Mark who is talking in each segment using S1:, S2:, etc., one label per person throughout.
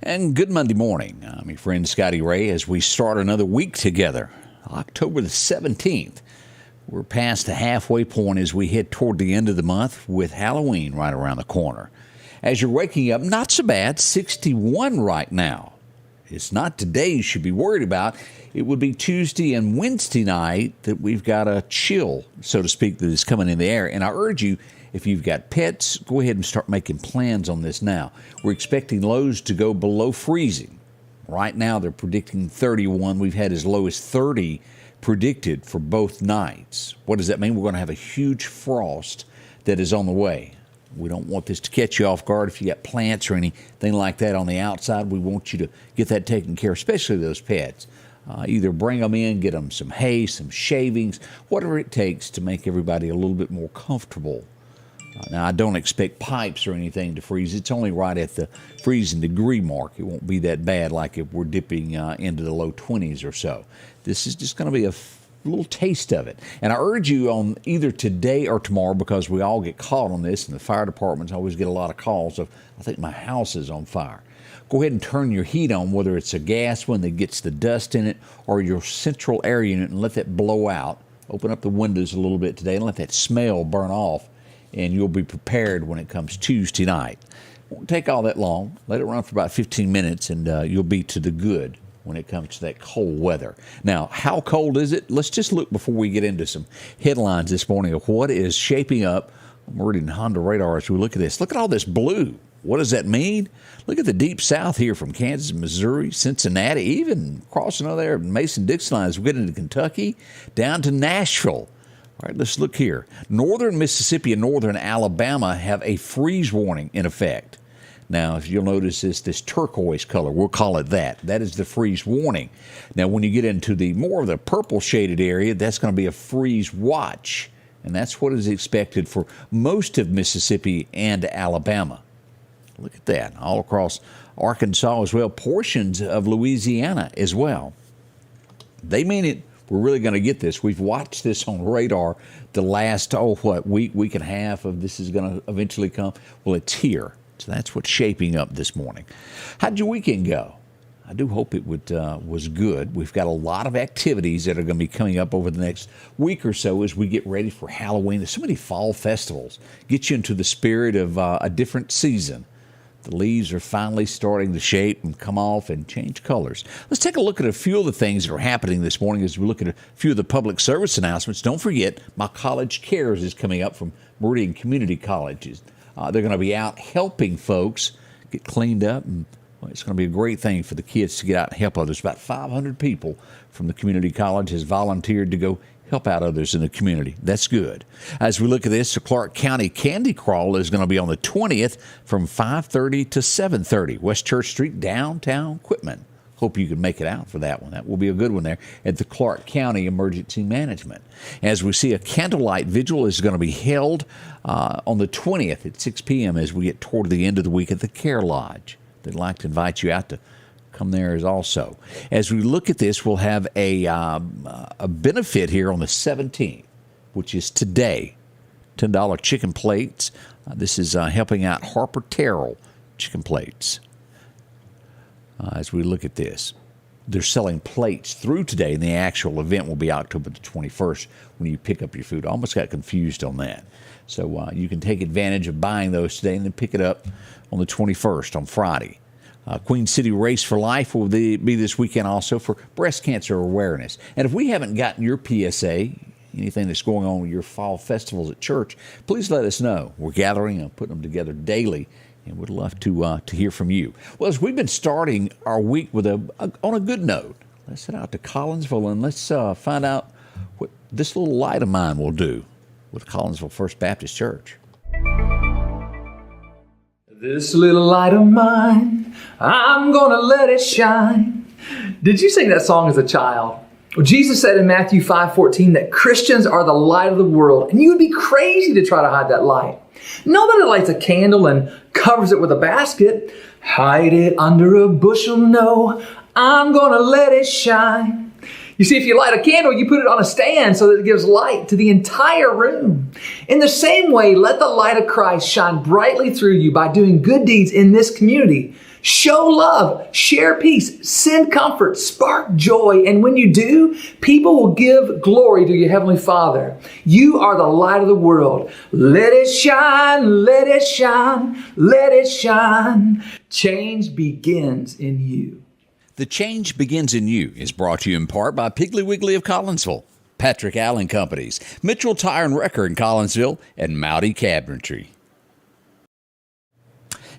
S1: And good Monday morning. I'm your friend Scotty Ray as we start another week together, October the 17th. We're past the halfway point as we head toward the end of the month with Halloween right around the corner. As you're waking up, not so bad, 61 right now. It's not today you should be worried about. It would be Tuesday and Wednesday night that we've got a chill, so to speak, that is coming in the air. And I urge you, if you've got pets, go ahead and start making plans on this now. We're expecting lows to go below freezing. Right now, they're predicting 31. We've had as low as 30 predicted for both nights. What does that mean? We're going to have a huge frost that is on the way. We don't want this to catch you off guard. If you got plants or anything like that on the outside, we want you to get that taken care of, especially those pets. Either bring them in, get them some hay, some shavings, whatever it takes to make everybody a little bit more comfortable. Now, I don't expect pipes or anything to freeze. It's only right at the freezing degree mark. It won't be that bad like if we're dipping into the low 20s or so. This is just going to be a little taste of it. And I urge you on either today or tomorrow, because we all get caught on this, and the fire departments always get a lot of calls of, I think my house is on fire. Go ahead and turn your heat on, whether it's a gas one that gets the dust in it or your central air unit, and let that blow out. Open up the windows a little bit today and let that smell burn off, and you'll be prepared when it comes Tuesday night. Won't take all that long. Let it run for about 15 minutes, and you'll be to the good when it comes to that cold weather. Now, how cold is it? Let's just look before we get into some headlines this morning of what is shaping up on Meridian Honda radar as we look at this. Look at all this blue. What does that mean? Look at the deep south here from Kansas, Missouri, Cincinnati, even crossing over there Mason-Dixon line as we get into Kentucky, down to Nashville. All right, let's look here. Northern Mississippi and northern Alabama have a freeze warning in effect. Now, if you'll notice this turquoise color, we'll call it that. That is the freeze warning. Now, when you get into the more of the purple shaded area, that's going to be a freeze watch. And that's what is expected for most of Mississippi and Alabama. Look at that. All across Arkansas as well. Portions of Louisiana as well. They mean it. We're really going to get this. We've watched this on radar the last, week and a half of this is going to eventually come. Well, it's here. So that's what's shaping up this morning. How'd your weekend go? I do hope it was good. We've got a lot of activities that are going to be coming up over the next week or so as we get ready for Halloween. There's so many fall festivals. Get you into the spirit of a different season. The leaves are finally starting to shape and come off and change colors. Let's take a look at a few of the things that are happening this morning as we look at a few of the public service announcements. Don't forget, My College Cares is coming up from Meridian Community Colleges. They're going to be out helping folks get cleaned up, and it's going to be a great thing for the kids to get out and help others. About 500 people from the community college has volunteered to go help out others in the community. That's good. As we look at this, the Clark County Candy Crawl is going to be on the 20th from 5:30 to 7:30, West Church Street, downtown Quitman. Hope you can make it out for that one. That will be a good one there at the Clark County Emergency Management. As we see, a Candlelight Vigil is going to be held on the 20th at 6 p.m. as we get toward the end of the week at the Care Lodge. They'd like to invite you out to come there as also. As we look at this, we'll have a benefit here on the 17th, which is today. $10 chicken plates. This is helping out Harper Terrell chicken plates. As we look at this, they're selling plates through today, and the actual event will be October the 21st when you pick up your food. I almost got confused on that. So you can take advantage of buying those today and then pick it up on the 21st, on Friday. Queen City Race for Life will be this weekend also for breast cancer awareness. And if we haven't gotten your PSA, anything that's going on with your fall festivals at church, please let us know. We're gathering and putting them together daily, and we'd love to hear from you. Well, as we've been starting our week with on a good note, let's head out to Collinsville and let's find out what this little light of mine will do with Collinsville First Baptist Church.
S2: This little light of mine, I'm gonna let it shine. Did you sing that song as a child? Well, Jesus said in Matthew 5:14 that Christians are the light of the world, and you would be crazy to try to hide that light. Nobody lights a candle and covers it with a basket. Hide it under a bushel, no, I'm gonna let it shine. You see, if you light a candle, you put it on a stand so that it gives light to the entire room. In the same way, let the light of Christ shine brightly through you by doing good deeds in this community Show love, share peace, send comfort, spark joy. And when you do, people will give glory to your Heavenly Father. You are the light of the world. Let it shine, let it shine, let it shine. Change begins in you.
S1: The Change Begins in You is brought to you in part by Piggly Wiggly of Collinsville, Patrick Allen Companies, Mitchell Tire and Wrecker in Collinsville, and Mowdy Cabinetry.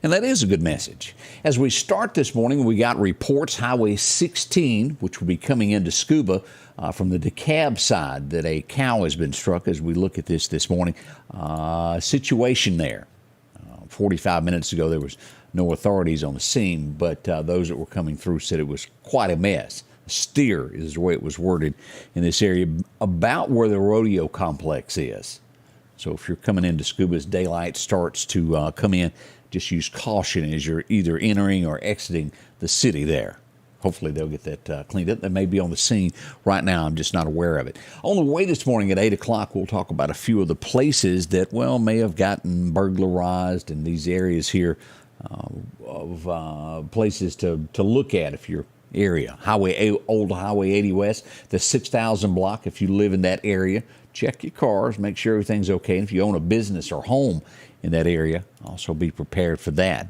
S1: And that is a good message. As we start this morning, we got reports Highway 16, which will be coming into Scooba from the DeKalb side, that a cow has been struck as we look at this morning. Situation there. 45 minutes ago, there was no authorities on the scene, but those that were coming through said it was quite a mess. A steer is the way it was worded in this area, about where the rodeo complex is. So if you're coming into Scooba as daylight starts to come in, just use caution as you're either entering or exiting the city there. Hopefully they'll get that cleaned up. They may be on the scene right now. I'm just not aware of it. On the way this morning at 8 o'clock, we'll talk about a few of the places that, well, may have gotten burglarized in these areas here of places to look at if you're area. Old Highway 80 West, the 6000 block, if you live in that area, check your cars, make sure everything's okay. And if you own a business or home in that area, also be prepared for that.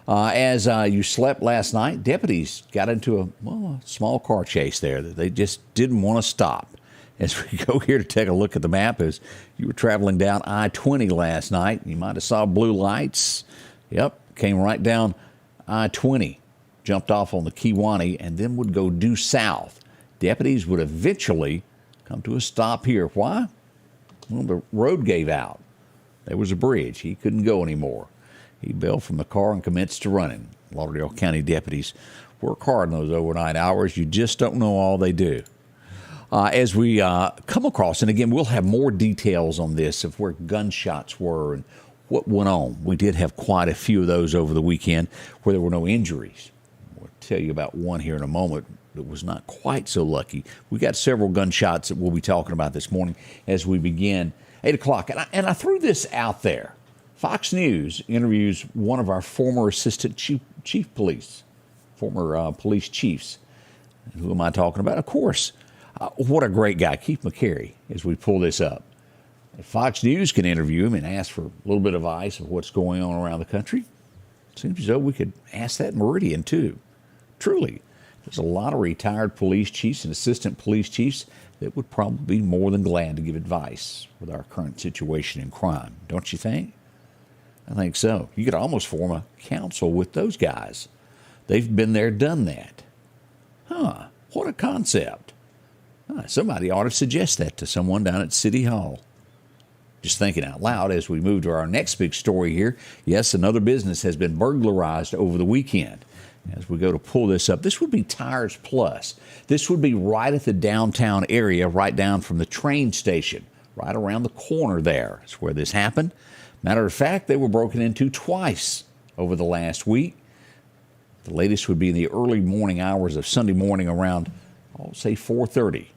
S1: As you slept last night, deputies got into a small car chase there that they just didn't want to stop. As we go here to take a look at the map, as you were traveling down I-20 last night, you might have saw blue lights. Yep, came right down I-20, jumped off on the Kewanee, and then would go due south. Deputies would eventually come to a stop here. Why? Well, the road gave out. There was a bridge. He couldn't go anymore. He bailed from the car and commenced to running. Lauderdale County deputies work hard in those overnight hours. You just don't know all they do. As we come across, and again, we'll have more details on this of where gunshots were and what went on. We did have quite a few of those over the weekend where there were no injuries. We'll tell you about one here in a moment that was not quite so lucky. We got several gunshots that we'll be talking about this morning as we begin 8 o'clock. And I threw this out there. Fox News interviews one of our former assistant chief police, former police chiefs. And who am I talking about? Of course, what a great guy, Keith McCary, as we pull this up. If Fox News can interview him and ask for a little bit of advice of what's going on around the country, it seems as though we could ask that Meridian too. Truly, there's a lot of retired police chiefs and assistant police chiefs that would probably be more than glad to give advice with our current situation in crime. Don't you think? I think so. You could almost form a council with those guys. They've been there, done that. What a concept. Somebody ought to suggest that to someone down at City Hall. Just thinking out loud as we move to our next big story here. Yes, another business has been burglarized over the weekend. As we go to pull this up, this would be Tires Plus. This would be right at the downtown area, right down from the train station, right around the corner there. That's where this happened. Matter of fact, they were broken into twice over the last week. The latest would be in the early morning hours of Sunday morning around, I'll say 4:30.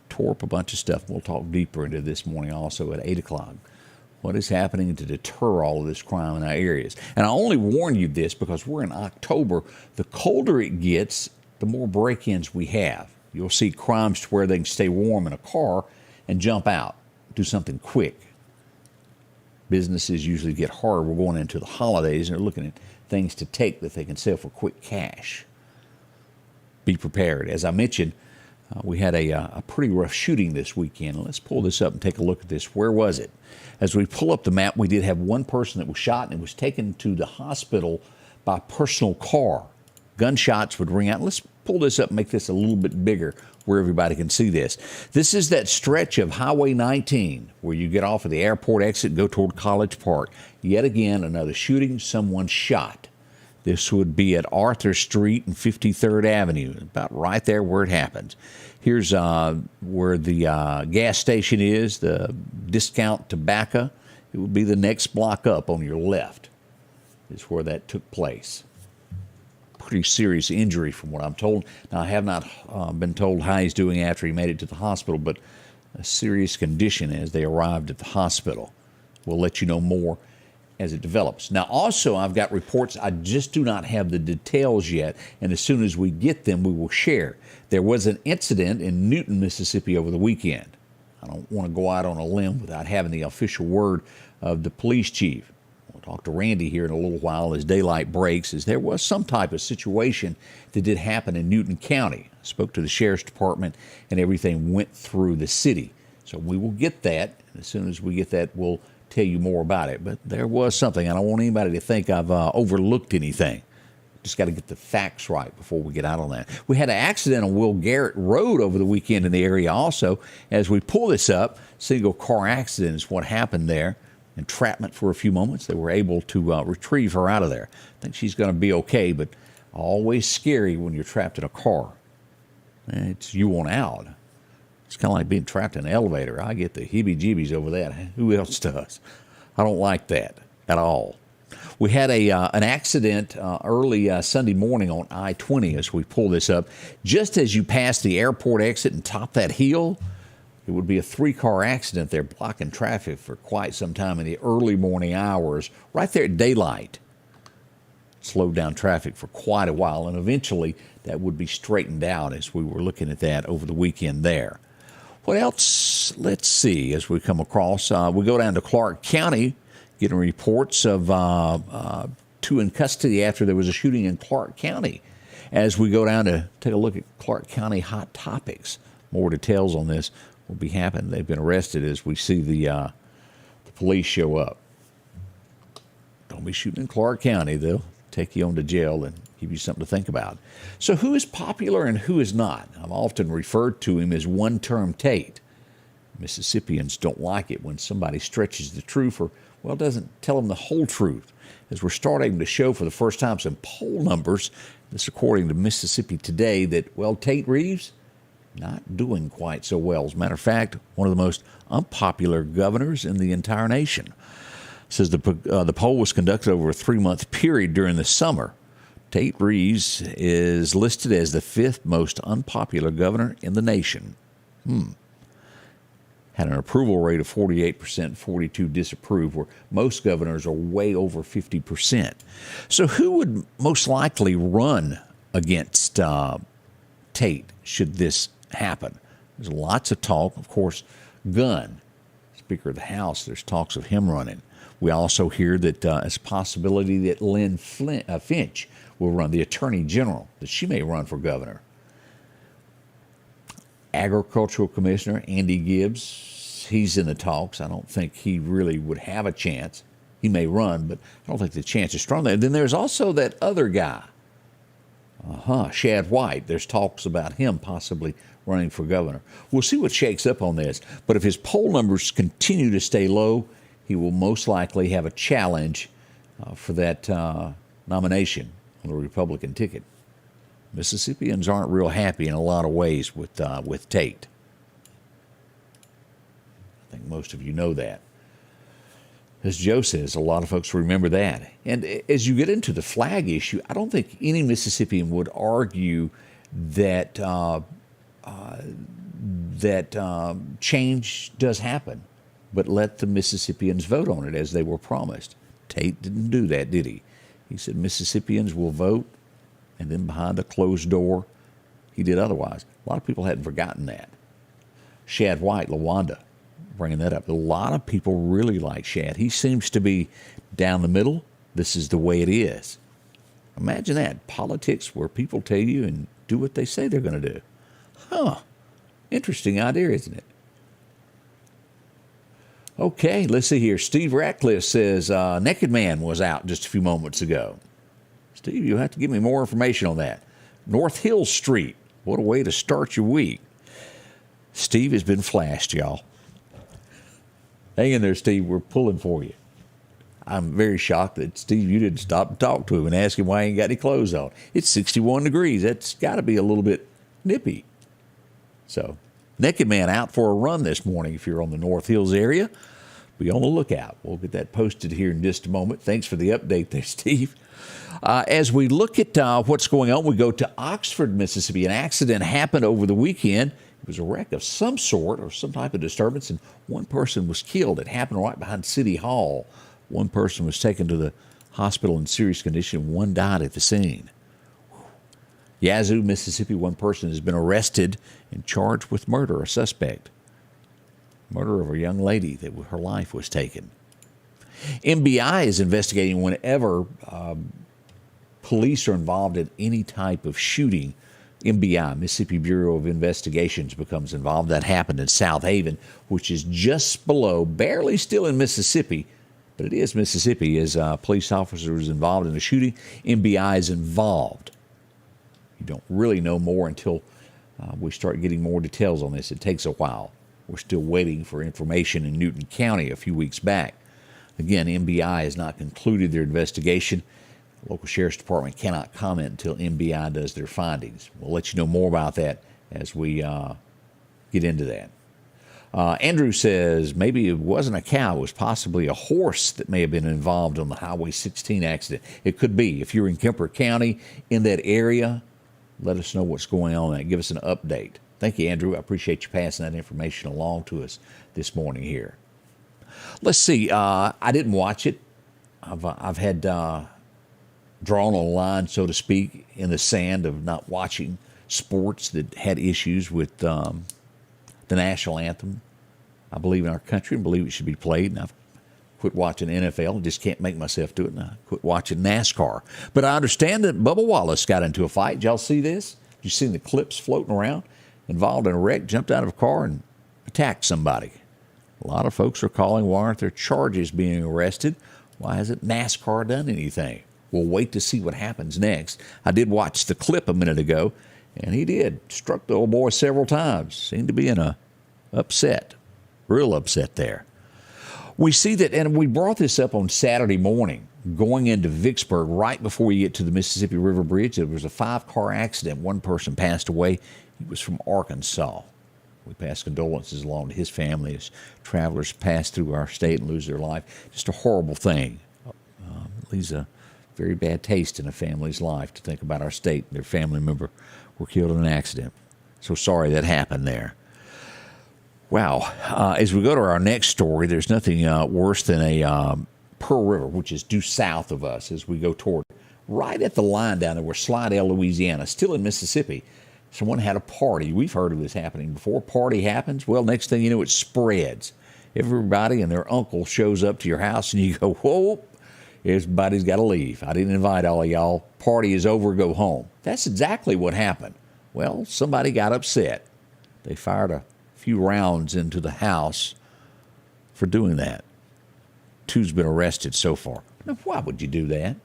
S1: Tore up a bunch of stuff. We'll talk deeper into this morning also at 8 o'clock. What is happening to deter all of this crime in our areas? And I only warn you this because we're in October. The colder it gets, the more break-ins we have. You'll see crimes to where they can stay warm in a car and jump out, do something quick. Businesses usually get harder. We're going into the holidays and they're looking at things to take that they can sell for quick cash. Be prepared. As I mentioned, we had a pretty rough shooting this weekend. Let's pull this up and take a look at this. Where was it? As we pull up the map, we did have one person that was shot and was taken to the hospital by personal car. Gunshots would ring out. Let's pull this up and make this a little bit bigger where everybody can see this. This is that stretch of Highway 19 where you get off of the airport exit and go toward College Park. Yet again, another shooting, someone shot. This would be at Arthur Street and 53rd Avenue, about right there where it happens. Here's where the gas station is, the Discount Tobacco. It would be the next block up on your left is where that took place. Pretty serious injury from what I'm told. Now, I have not been told how he's doing after he made it to the hospital, but a serious condition as they arrived at the hospital. We'll let you know more as it develops. Now, also, I've got reports. I just do not have the details yet, and as soon as we get them, we will share. There was an incident in Newton, Mississippi over the weekend. I don't want to go out on a limb without having the official word of the police chief. We'll talk to Randy here in a little while as daylight breaks, as there was some type of situation that did happen in Newton County. I spoke to the sheriff's department, and everything went through the city. So we will get that, and as soon as we get that, we'll tell you more about it. But there was something. I don't want anybody to think I've overlooked anything. Just got to get the facts right before we get out on that. We had an accident on Will Garrett Road over the weekend in the area also. As we pull this up, single car accident is what happened there. Entrapment for a few moments. They were able to retrieve her out of there. I think she's going to be okay, but always scary when you're trapped in a car. It's you on out. It's kind of like being trapped in an elevator. I get the heebie-jeebies over that. Who else does? I don't like that at all. We had an accident early Sunday morning on I-20 as we pull this up. Just as you pass the airport exit and top that hill, it would be a 3-car accident there blocking traffic for quite some time in the early morning hours, right there at daylight. Slowed down traffic for quite a while, and eventually that would be straightened out as we were looking at that over the weekend there. What else? Let's see as we come across. We go down to Clark County, getting reports of 2 in custody after there was a shooting in Clark County. As we go down to take a look at Clark County hot topics, more details on this will be happening. They've been arrested as we see the police show up. Don't be shooting in Clark County. They'll take you on to jail and give you something to think about. So who is popular and who is not? I'm often referred to him as one-term Tate. Mississippians don't like it when somebody stretches the truth or, well, doesn't tell them the whole truth. As we're starting to show for the first time some poll numbers, this according to Mississippi Today, that, well, Tate Reeves, not doing quite so well. As a matter of fact, one of the most unpopular governors in the entire nation. It says the poll was conducted over a 3-month period during the summer. Tate Reeves is listed as the 5th most unpopular governor in the nation. Had an approval rate of 48%, 42% disapprove, where most governors are way over 50%. So who would most likely run against Tate should this happen? There's lots of talk. Of course, Gunn, Speaker of the House, there's talks of him running. We also hear that it's a possibility that Lynn Finch will run, the Attorney General, that she may run for governor. Agricultural Commissioner Andy Gibbs, he's in the talks. I don't think he really would have a chance. He may run, but I don't think the chance is strong there. Then there's also that other guy, Shad White. There's talks about him possibly running for governor. We'll see what shakes up on this, but if his poll numbers continue to stay low, he will most likely have a challenge for that nomination on the Republican ticket. Mississippians aren't real happy in a lot of ways with Tate. I think most of you know that. As Joe says, a lot of folks remember that. And as you get into the flag issue, I don't think any Mississippian would argue that change does happen, but let the Mississippians vote on it as they were promised. Tate didn't do that, did he? He said Mississippians will vote, and then behind a closed door, he did otherwise. A lot of people hadn't forgotten that. Shad White, LaWanda, bringing that up. A lot of people really like Shad. He seems to be down the middle. This is the way it is. Imagine that. Politics where people tell you and do what they say they're going to do. Interesting idea, isn't it? Okay, let's see here. Steve Ratcliffe says Naked Man was out just a few moments ago. Steve, you'll have to give me more information on that. North Hill Street. What a way to start your week. Steve has been flashed, y'all. Hang in there, Steve. We're pulling for you. I'm very shocked that, Steve, you didn't stop and talk to him and ask him why he ain't got any clothes on. It's 61 degrees. That's got to be a little bit nippy. So, Naked Man out for a run this morning if you're on the North Hills area. Be on the lookout. We'll get that posted here in just a moment. Thanks for the update there, Steve. As we look at what's going on, we go to Oxford, Mississippi. An accident happened over the weekend. It was a wreck of some sort or some type of disturbance, and one person was killed. It happened right behind City Hall. One person was taken to the hospital in serious condition. One died at the scene. Yazoo, Mississippi, one person has been arrested and charged with murder, a suspect. Murder of a young lady that her life was taken. MBI is investigating whenever police are involved in any type of shooting. MBI, Mississippi Bureau of Investigations, becomes involved. That happened in South Haven, which is just below, barely still in Mississippi, but it is Mississippi, as a police officer was involved in a shooting. MBI is involved. You don't really know more until we start getting more details on this. It takes a while. We're still waiting for information in Newton County a few weeks back. Again, MBI has not concluded their investigation. The local sheriff's department cannot comment until MBI does their findings. We'll let you know more about that as we get into that. Andrew says maybe it wasn't a cow. It was possibly a horse that may have been involved on the Highway 16 accident. It could be. If you're in Kemper County, in that area, let us know what's going on and give us an update. Thank you, Andrew. I appreciate you passing that information along to us this morning here. Let's see. I didn't watch it. I've had drawn a line, so to speak, in the sand of not watching sports that had issues with the national anthem. I believe in our country and believe it should be played, and I've quit watching NFL. I just can't make myself do it, and I quit watching NASCAR. But I understand that Bubba Wallace got into a fight. Did y'all see this? Did you see the clips floating around? Involved in a wreck, jumped out of a car and attacked somebody. A lot of folks are calling, why aren't there charges being arrested? Why hasn't NASCAR done anything? We'll wait to see what happens next. I did watch the clip a minute ago, and he did. Struck the old boy several times. Seemed to be in a upset, real upset there. We see that, and we brought this up on Saturday morning, going into Vicksburg, right before you get to the Mississippi River Bridge. There was a 5-car accident. One person passed away. He was from Arkansas. We pass condolences along to his family as travelers pass through our state and lose their life. Just a horrible thing. Leaves a very bad taste in a family's life to think about our state. Their family member were killed in an accident. So sorry that happened there. Wow. As we go to our next story, there's nothing worse than a Pearl River, which is due south of us as we go toward, right at the line down there where Slidell, Louisiana, still in Mississippi. Someone had a party. We've heard of this happening before. Party happens. Well, next thing you know, it spreads. Everybody and their uncle shows up to your house, and you go, whoa, everybody's got to leave. I didn't invite all of y'all. Party is over. Go home. That's exactly what happened. Well, somebody got upset. They fired a few rounds into the house for doing that. 2's been arrested so far. Now, why would you do that?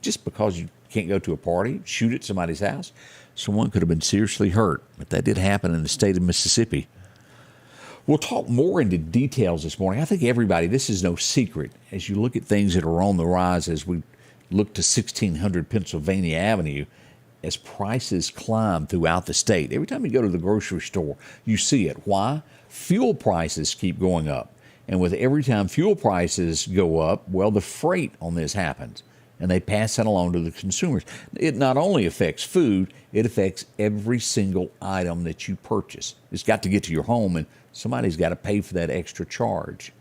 S1: Just because you can't go to a party, shoot at somebody's house? Someone could have been seriously hurt, but that did happen in the state of Mississippi. We'll talk more into details this morning. I think everybody, this is no secret. As you look at things that are on the rise, as we look to 1600 Pennsylvania Avenue, as prices climb throughout the state. Every time you go to the grocery store, you see it. Why? Fuel prices keep going up. And with every time fuel prices go up, well, the freight on this happens. And they pass that along to the consumers. It not only affects food, it affects every single item that you purchase. It's got to get to your home, and somebody's got to pay for that extra charge.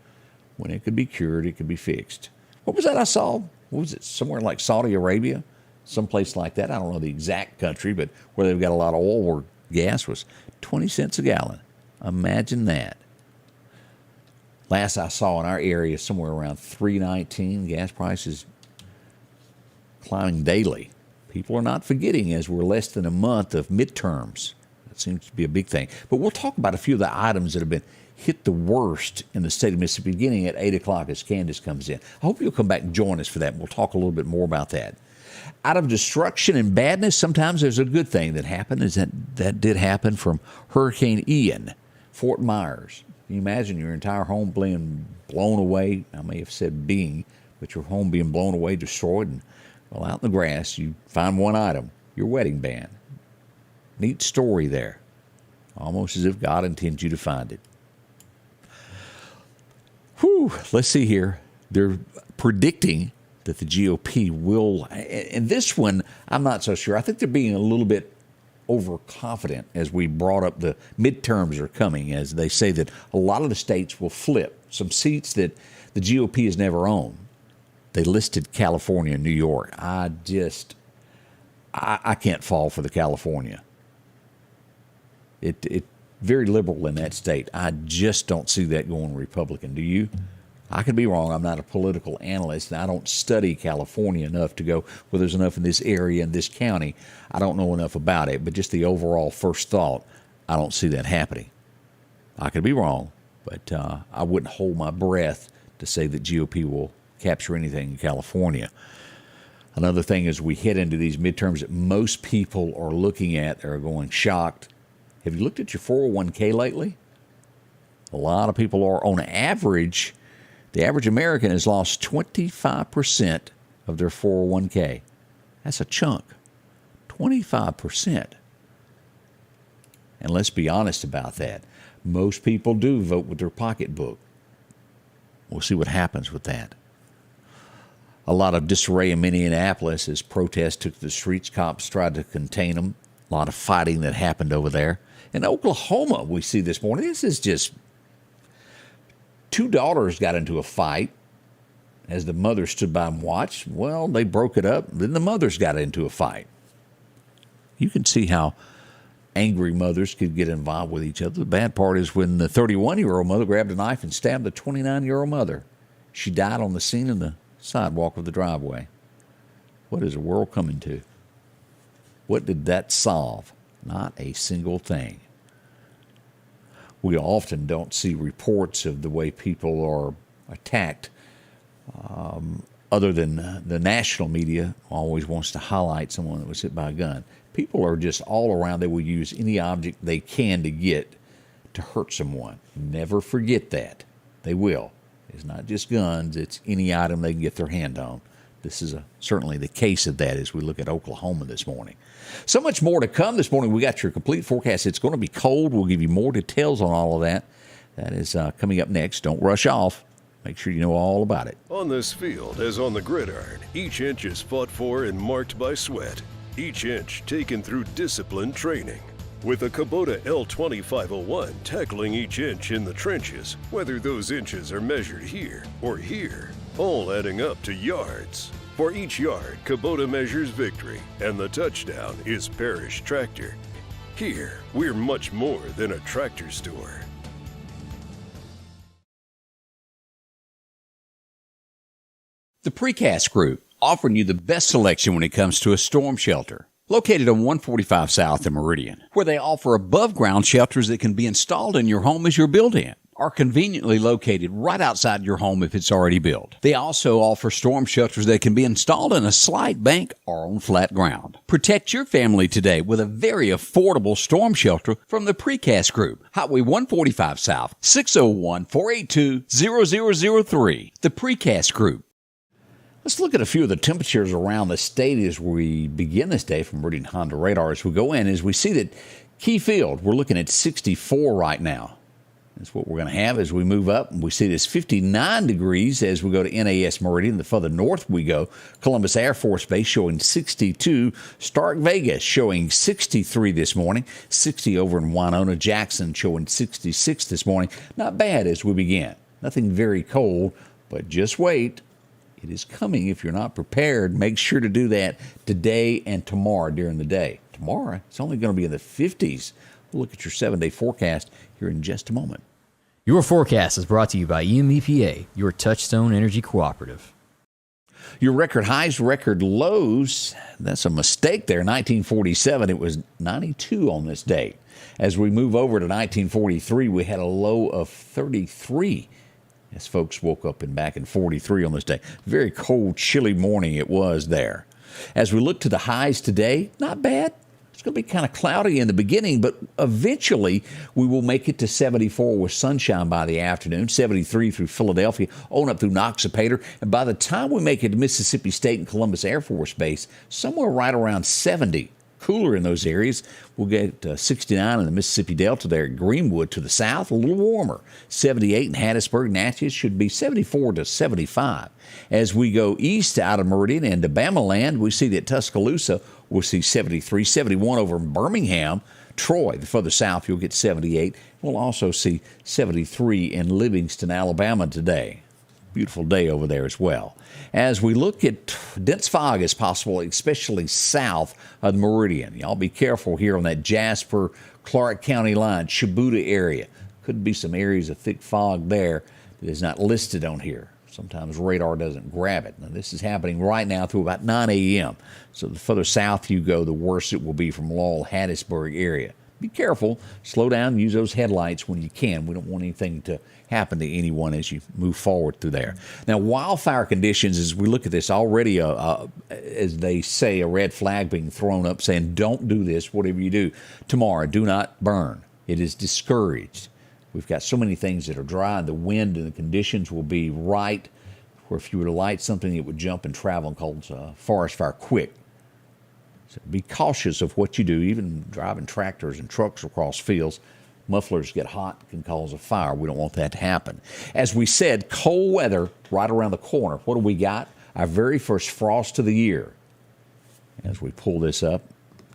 S1: When it could be cured, it could be fixed. What was that I saw? What was it? Somewhere like Saudi Arabia? Someplace like that. I don't know the exact country, but where they've got a lot of oil or gas was 20 cents a gallon. Imagine that. Last I saw in our area, somewhere around $3.19. Gas prices climbing daily. People are not forgetting as we're less than a month of midterms. That seems to be a big thing. But we'll talk about a few of the items that have been hit the worst in the state of Mississippi beginning at 8 o'clock as Candace comes in. I hope you'll come back and join us for that. We'll talk a little bit more about that. Out of destruction and badness, sometimes there's a good thing that happened. That did happen from Hurricane Ian, Fort Myers. Can you imagine your entire home being blown away? I may have said being, but your home being blown away, destroyed, and well, out in the grass, you find one item, your wedding band. Neat story there. Almost as if God intends you to find it. Whew, let's see here. They're predicting that the GOP will, and this one, I'm not so sure. I think they're being a little bit overconfident as we brought up the midterms are coming, as they say that a lot of the states will flip some seats that the GOP has never owned. they listed California and New York. I can't fall for the California. It very liberal in that state. I just don't see that going Republican. Do you? I could be wrong. I'm not a political analyst, and I don't study California enough to go, well, there's enough in this area, in this county. I don't know enough about it, but just the overall first thought, I don't see that happening. I could be wrong, but I wouldn't hold my breath to say that GOP will capture anything in California. Another thing is we head into these midterms that most people are looking at, they're going shocked. Have you looked at your 401k lately? A lot of people are. On average, the average American has lost 25% of their 401k. That's a chunk. 25%. And let's be honest about that. Most people do vote with their pocketbook. We'll see what happens with that. A lot of disarray in Minneapolis as protests took to the streets. Cops tried to contain them. A lot of fighting that happened over there. In Oklahoma, we see this morning, this is just, two daughters got into a fight as the mother stood by and watched. Well, they broke it up. Then the mothers got into a fight. You can see how angry mothers could get involved with each other. The bad part is when the 31-year-old mother grabbed a knife and stabbed the 29-year-old mother. She died on the scene in the sidewalk of the driveway. What is the world coming to? What did that solve? Not a single thing. We often don't see reports of the way people are attacked. Other than the national media always wants to highlight someone that was hit by a gun. People are just all around. They will use any object they can to get to hurt someone. Never forget that. They will. It's not just guns. It's any item they can get their hand on. This is certainly the case of that as we look at Oklahoma this morning. So much more to come this morning. We got your complete forecast. It's going to be cold. We'll give you more details on all of that. That is coming up next. Don't rush off. Make sure you know all about it.
S3: On this field, as on the gridiron, each inch is fought for and marked by sweat. Each inch taken through disciplined training. With a Kubota L2501 tackling each inch in the trenches, whether those inches are measured here or here, all adding up to yards. For each yard, Kubota measures victory, and the touchdown is Parrish Tractor. Here, we're much more than a tractor store.
S1: The Precast Group, offering you the best selection when it comes to a storm shelter. Located on 145 South in Meridian, where they offer above-ground shelters that can be installed in your home as you're built-in, are conveniently located right outside your home if it's already built. They also offer storm shelters that can be installed in a slight bank or on flat ground. Protect your family today with a very affordable storm shelter from the Precast Group. Highway 145 South, 601-482-0003. The Precast Group. Let's look at a few of the temperatures around the state as we begin this day from Meridian Honda Radar. As we go in, as we see that Key Field, we're looking at 64 right now. That's what we're going to have as we move up. We see this 59 degrees as we go to NAS Meridian. The further north we go, Columbus Air Force Base showing 62. Stark Vegas showing 63 this morning. 60 over in Winona. Jackson showing 66 this morning. Not bad as we begin. Nothing very cold, but just wait. It is coming. If you're not prepared, make sure to do that today and tomorrow during the day. Tomorrow, it's only going to be in the 50s. We'll look at your 7-day forecast here in just a moment.
S4: Your forecast is brought to you by EMEPA, your Touchstone Energy Cooperative.
S1: Your record highs, record lows, that's a mistake there. 1947, it was 92 on this date. As we move over to 1943, we had a low of 33. As folks woke up back in 43 on this day. Very cold, chilly morning it was there. As we look to the highs today, not bad. It's going to be kind of cloudy in the beginning, but eventually we will make it to 74 with sunshine by the afternoon, 73 through Philadelphia, on up through Noxapater. And by the time we make it to Mississippi State and Columbus Air Force Base, somewhere right around 70. Cooler in those areas. We'll get 69 in the Mississippi Delta there at Greenwood to the south, a little warmer. 78 in Hattiesburg. Natchez should be 74 to 75. As we go east out of Meridian and to Bama Land, we see that Tuscaloosa will see 73, 71 over in Birmingham. Troy, the further south, you'll get 78. We'll also see 73 in Livingston, Alabama today. Beautiful day over there as well. As we look at dense fog as possible, especially south of the Meridian. Y'all be careful here on that Jasper, Clark County line, Shibuda area. Could be some areas of thick fog there that is not listed on here. Sometimes radar doesn't grab it. Now, this is happening right now through about 9 a.m. So the further south you go, the worse it will be from Laurel, Hattiesburg area. Be careful. Slow down. Use those headlights when you can. We don't want anything to happen to anyone as you move forward through there. Now, wildfire conditions, as we look at this, already, as they say, a red flag being thrown up saying, don't do this, whatever you do. Tomorrow, do not burn. It is discouraged. We've got so many things that are dry. The wind and the conditions will be right where if you were to light something, it would jump and travel and cause forest fire quick. So be cautious of what you do, even driving tractors and trucks across fields. Mufflers get hot, can cause a fire. We don't want that to happen. As we said, cold weather right around the corner. What do we got? Our very first frost of the year. As we pull this up,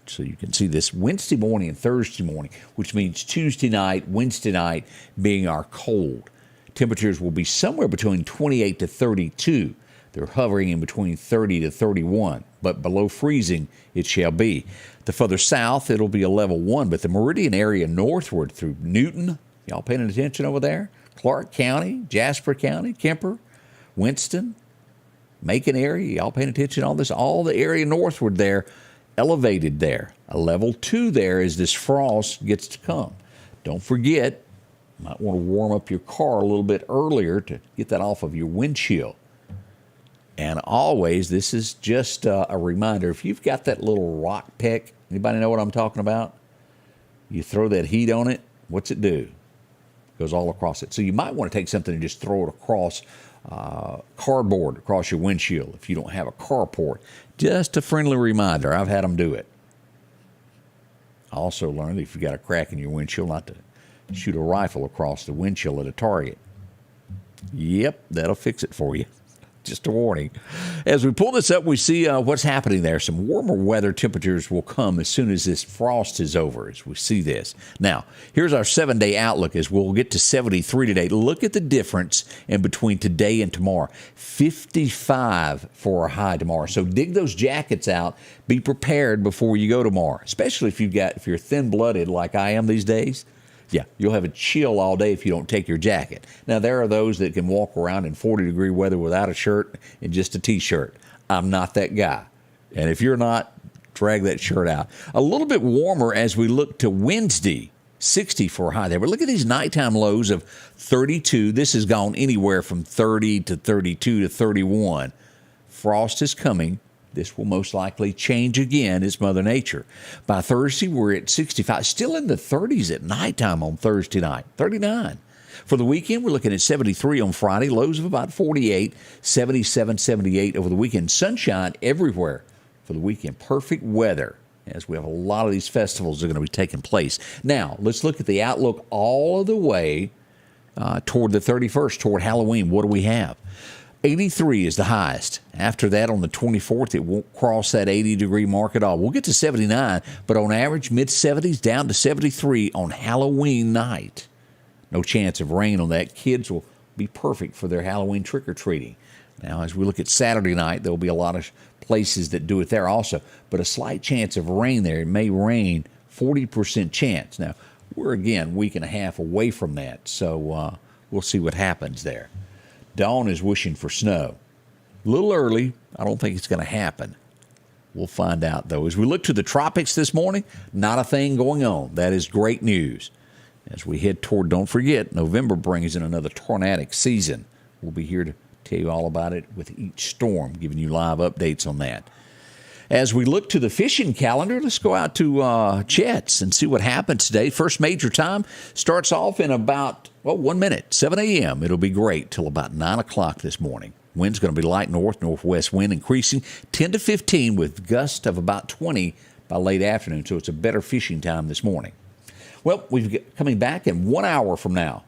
S1: so you can see this Wednesday morning and Thursday morning, which means Tuesday night, Wednesday night being our cold. Temperatures will be somewhere between 28 to 32. They're hovering in between 30 to 31, but below freezing it shall be. The further south, it'll be a level 1, but the Meridian area northward through Newton, y'all paying attention over there? Clark County, Jasper County, Kemper, Winston, Macon area, y'all paying attention to all this? All the area northward there, elevated there. A level 2 there as this frost gets to come. Don't forget, you might want to warm up your car a little bit earlier to get that off of your windshield. And always, this is just a reminder, if you've got that little rock peck, anybody know what I'm talking about? You throw that heat on it, what's it do? It goes all across it. So you might want to take something and just throw it across cardboard, across your windshield if you don't have a carport. Just a friendly reminder. I've had them do it. I also learned if you've got a crack in your windshield, not to shoot a rifle across the windshield at a target. Yep, that'll fix it for you. Just a warning. As we pull this up, we see what's happening there. Some warmer weather temperatures will come as soon as this frost is over, as we see this. Now, here's our 7-day outlook as we'll get to 73 today. Look at the difference in between today and tomorrow. 55 for a high tomorrow. So dig those jackets out. Be prepared before you go tomorrow, especially if you're thin-blooded like I am these days. Yeah, you'll have a chill all day if you don't take your jacket. Now, there are those that can walk around in 40-degree weather without a shirt and just a T-shirt. I'm not that guy. And if you're not, drag that shirt out. A little bit warmer as we look to Wednesday, 60 for a high there. But look at these nighttime lows of 32. This has gone anywhere from 30 to 32 to 31. Frost is coming. This will most likely change again. It's Mother Nature. By Thursday, we're at 65. Still in the 30s at nighttime on Thursday night. 39. For the weekend, we're looking at 73 on Friday. Lows of about 48. 77, 78 over the weekend. Sunshine everywhere for the weekend. Perfect weather as we have a lot of these festivals that are going to be taking place. Now, let's look at the outlook all of the way toward the 31st, toward Halloween. What do we have? 83 is the highest. After that, on the 24th, it won't cross that 80-degree mark at all. We'll get to 79, but on average, mid-70s down to 73 on Halloween night. No chance of rain on that. Kids will be perfect for their Halloween trick-or-treating. Now, as we look at Saturday night, there will be a lot of places that do it there also, but a slight chance of rain there. It may rain, 40% chance. Now, we're, again, week and a half away from that, so we'll see what happens there. Dawn is wishing for snow. A little early. I don't think it's going to happen. We'll find out, though. As we look to the tropics this morning, not a thing going on. That is great news. As we head toward, don't forget, November brings in another tornadic season. We'll be here to tell you all about it with each storm, giving you live updates on that. As we look to the fishing calendar, let's go out to Chet's and see what happens today. First major time starts off in about, 1 minute, 7 a.m. It'll be great till about 9 o'clock this morning. Wind's going to be light northwest wind, increasing 10 to 15 with gusts of about 20 by late afternoon, so it's a better fishing time this morning. Well, coming back in 1 hour from now.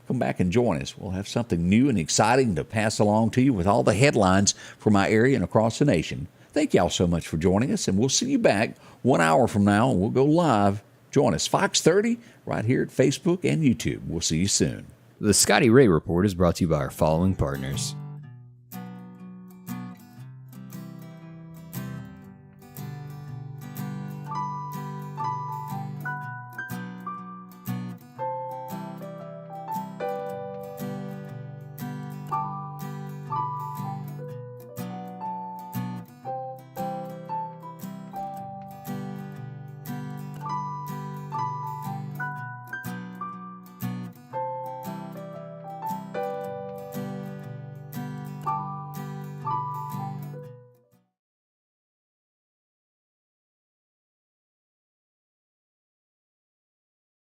S1: Come back and join us. We'll have something new and exciting to pass along to you with all the headlines from our area and across the nation. Thank y'all so much for joining us, and we'll see you back 1 hour from now, and we'll go live. Join us, Fox 30, right here at Facebook and YouTube. We'll see you soon.
S4: The Scotty Ray Report is brought to you by our following partners: